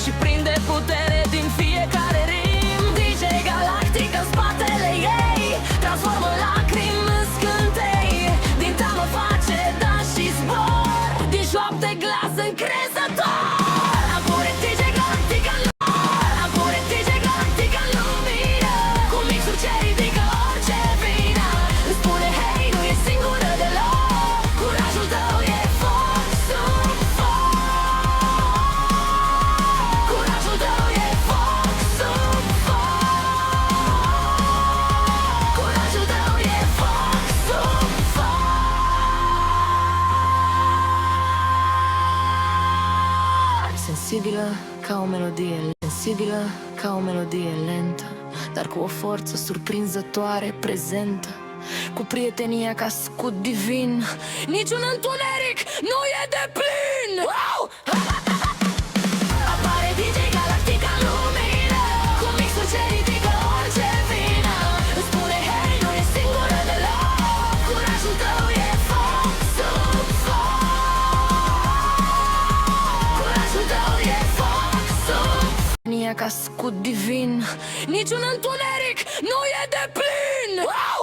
și prinde putere din fiecare rim. DJ Galactic în spatele ei transformă lacrimi în scântei. Din teamă face dans și zbor, din șoapte glas încrezător. Apure DJ Galactic în apure DJ Galactic în lumină. Cu mixuri ce ridică orice vină. Îți spune hei, nu e singură deloc. Curajul tău e foc sub foc. Curajul tău e foc sub foc. Curajul tău e foc sub foc. Sensibilă ca o melodie, sensibilă ca o melodie lentă, dar cu o forță surprinzătoare prezentă, cu prietenia ca scut divin. Niciun întuneric nu e de plin. Wow! Apare DJ Galactic în lumină, cu mixuri ce ridică orice vină. Îți spune hei, nu e singură deloc. Curajul tău e foc sub foc. Curajul tău e foc sub foc. Ca scut divin. Niciun întuneric nu e de plin. Wow!